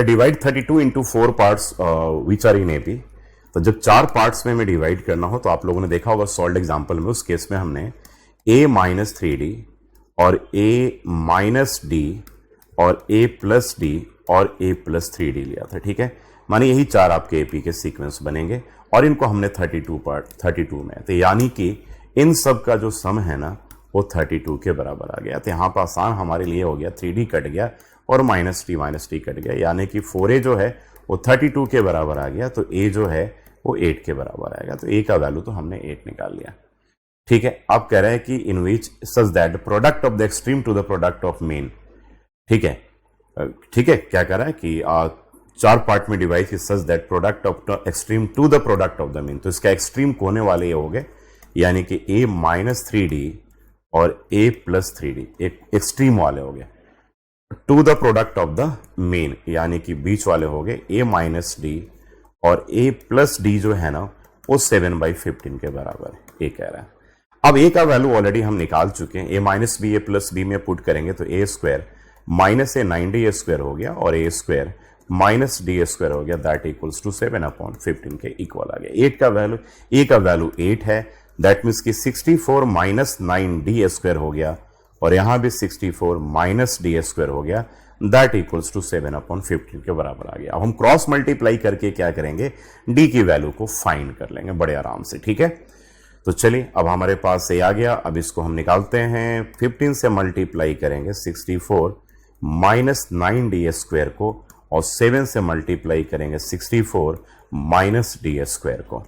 Divide 32 into 4 parts which are in AP. तो जब 4 parts में हमें डिवाइड करना हो तो आप लोगों ने देखा होगा सॉल्व एग्जाम्पल में, उस केस में हमने a माइनस 3d और a माइनस डी और a प्लस डी और a प्लस 3d लिया था। ठीक है, माने यही 4 आपके एपी के सीक्वेंस बनेंगे और इनको हमने 32 में, तो यानी कि इन सब का जो सम है ना वो 32 के बराबर आ गया। तो यहाँ पर आसान हमारे लिए हो गया, 3d कट गया और माइनस डी कट गया, यानी कि 4a जो है वो 32 के बराबर आ गया, तो a जो है वो 8 के बराबर आएगा। तो a का वैल्यू तो हमने 8 निकाल लिया। ठीक है, अब कह रहे हैं कि in which such that product of the extreme to the product of mean. ठीक है, क्या कह रहा है कि 4 पार्ट में डिवाइड की such that product of extreme to the product of the mean. तो इसका एक्सट्रीम होने वाले ये हो गए, यानी कि a माइनस 3d और a प्लस 3d एक एक्सट्रीम वाले हो गए, to the product of the mean यानी कि बीच वाले हो गए a माइनस डी और a प्लस डी जो है ना वो 7/15 के बराबर है, ये कह रहा है। अब a का वैल्यू ऑलरेडी हम निकाल चुके हैं, a minus B a plus B में पुट करेंगे तो a square minus A 9d square हो गया और a square minus D square हो गया, दैट इक्वल्स टू 7/15 के इक्वल आ गया। a का वैल्यू 8 है, दैट मीन्स कि 64 माइनस 9d स्क्वायर हो गया और यहां भी 64 माइनस डी स्क्वायर हो गया, दैट इक्वल्स टू 7/15 के बराबर आ गया। अब हम क्रॉस मल्टीप्लाई करके क्या करेंगे, डी की वैल्यू को फाइंड कर लेंगे बड़े आराम से। ठीक है, तो चलिए अब हमारे पास ये आ गया, अब इसको हम निकालते हैं। 15 से मल्टीप्लाई करेंगे 64 माइनस 9d स्क्वायर को और 7 से मल्टीप्लाई करेंगे 64 माइनस डी स्क्वायर को।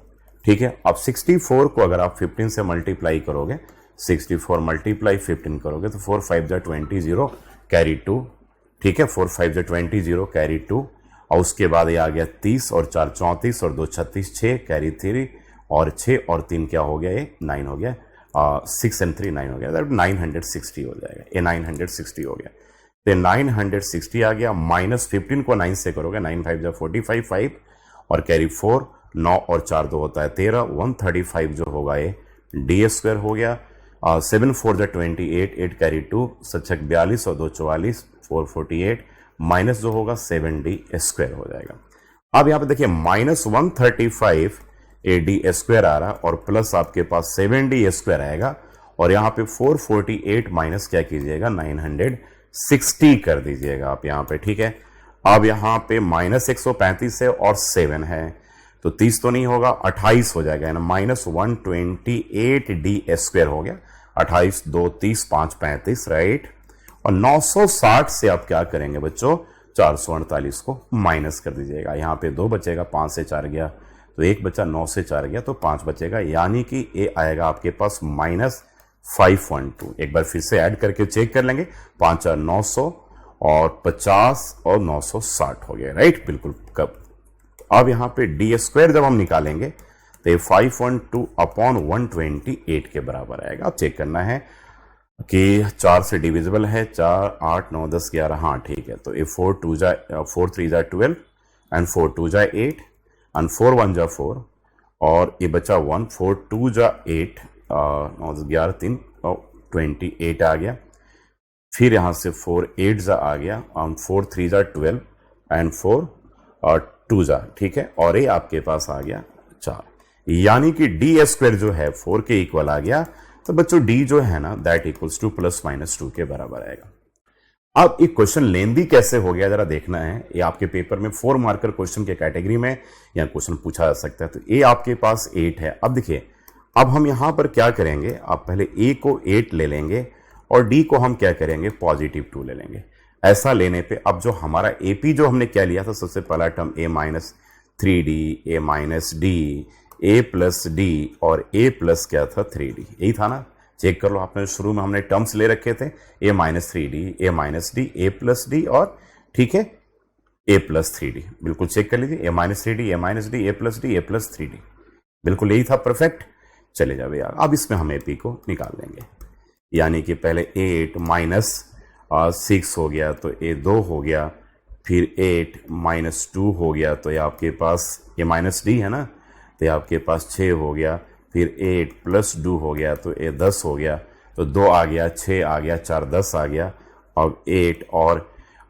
ठीक है, अब 64 को अगर आप 15 से मल्टीप्लाई करोगे, 64 मल्टीप्लाई 15 करोगे तो 4 5 जा 20 कैरी 2। ठीक है, 4 5 जा 20 कैरी 2 और उसके बाद ये आ गया 30 और 4 34 और 2 36 6 कैरी 3 और 6 और 3 क्या हो गया, ये 9 हो गया, 6 and 3 9 हो गया, 960 हो जाएगा, ये 960 हो गया। तो 960 आ गया, माइनस 15 को 9 से करोगे 9 5 जा 45 5 और कैरी 4, 9 और 4 2 होता है 13, 135 जो होगा ये डी स्क्वायर हो गया। 7 4 जा 28, 8 कैरी 2 7 42 और 2 44 448 माइनस जो होगा 7d स्क्वायर हो जाएगा। अब यहाँ पे देखिए माइनस 135 डी स्क्वायर आ रहा और प्लस आपके पास 7d स्क्वायर आएगा और यहाँ पे 448 माइनस क्या कीजिएगा 960 कर दीजिएगा आप यहाँ पे। ठीक है, अब यहाँ पे माइनस 135 है और 7 है तो 30 तो नहीं होगा, 28 हो जाएगा, माइनस 128d स्क्वायर हो गया, 28 2 30 5 35 राइट। और 960 से आप क्या करेंगे बच्चों, 448 को माइनस कर दीजिएगा, यहाँ पे 2 बचेगा, 5 से 4 गया तो 1 बचा, 9 से 4 गया तो 5 बचेगा, यानी कि ये आएगा आपके पास माइनस 512। एक बार फिर से ऐड करके चेक कर लेंगे, 5 4 900 और 50 और 960 हो गया राइट, बिल्कुल। कब अब यहाँ पे डी स्क्वायर जब हम निकालेंगे तो ये 512 अपॉन 128 के बराबर आएगा। अब चेक करना है कि 4 से डिविजिबल है, 4 8 9 10 11, हाँ ठीक है। तो ये 4 3 जा 12 एंड 4 2 जा 8 एंड 4 1 जा 4 और ये बचा 1, 4 2 जा 8 9 11 3 28 आ गया। फिर यहाँ से 4 8 जा आ गया एंड 4 3 जा 12 एंड 4 2 जा, ठीक है, और ये आपके पास आ गया 4, यानी कि डी स्क्वायर जो है 4 के इक्वल आ गया। तो बच्चों डी जो है ना that equals two plus minus 2 के बराबर आएगा। अब एक क्वेश्चन लेंदी कैसे हो गया जरा देखना है, ये आपके पेपर में 4 मार्कर क्वेश्चन के कैटेगरी में या क्वेश्चन पूछा जा सकता है। तो ए आपके पास 8 है। अब देखिए, अब हम यहां पर क्या करेंगे, आप पहले ए को 8 ले लेंगे और डी को हम क्या करेंगे पॉजिटिव 2 ले लेंगे। ऐसा लेने पे अब जो हमारा एपी जो हमने क्या लिया था, सबसे पहला term a minus 3d, a minus D, a plus D और a प्लस क्या था 3d, यही था ना। चेक कर लो, आपने शुरू में हमने टर्म्स ले रखे थे a minus 3d, a minus D, a plus D और ठीक है a प्लस 3d, बिल्कुल चेक कर लीजिए, a minus 3d, a minus D, a plus D, a plus 3d, बिल्कुल यही था, परफेक्ट। चले जाओ यार, अब इसमें हम एपी को निकाल लेंगे, यानी कि पहले 8 माइनस 6 हो गया तो ये 2 हो गया, फिर 8 माइनस 2 हो गया तो ये आपके पास ये माइनस डी है ना, तो ये आपके पास 6 हो गया, फिर 8 प्लस 2 हो गया तो 10 हो गया, तो 2 आ गया, 6 आ गया, 4 10 आ गया, और 8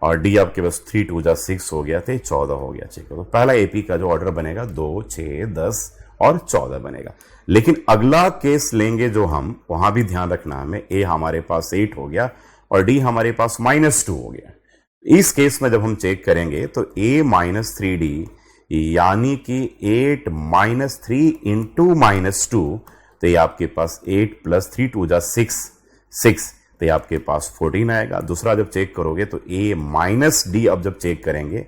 और डी आपके पास 3 2 जा 6 हो गया, तो 14 हो गया। चेक करो, पहला एपी का जो ऑर्डर बनेगा 2 6 10 और 14 बनेगा। लेकिन अगला केस लेंगे जो हम, वहां भी ध्यान रखना हमें, ए हमारे पास 8 हो गया और डी हमारे पास -2 हो गया। इस केस में जब हम चेक करेंगे तो a माइनस 3d यानी कि 8 माइनस 3 इंटू -2, तो ये आपके पास 8 प्लस 3 2 जा 6, तो ये आपके पास 14 आएगा। दूसरा जब चेक करोगे तो a माइनस डी, अब जब चेक करेंगे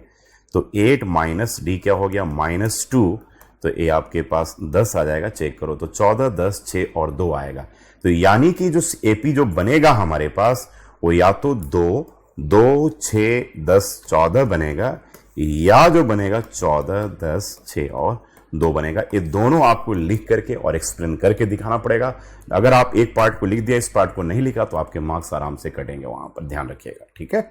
तो 8 माइनस डी क्या हो गया, -2, तो ये आपके पास 10 आ जाएगा। चेक करो तो 14 10 6 और 2 आएगा। तो यानी कि जो एपी जो बनेगा हमारे पास वो या तो 2 2 6 10 14 बनेगा, या जो बनेगा 14 10 6 और 2 बनेगा। ये दोनों आपको लिख करके और एक्सप्लेन करके दिखाना पड़ेगा। अगर आप एक पार्ट को लिख दिया, इस पार्ट को नहीं लिखा, तो आपके मार्क्स आराम से कटेंगे। वहां पर ध्यान रखिएगा, ठीक है।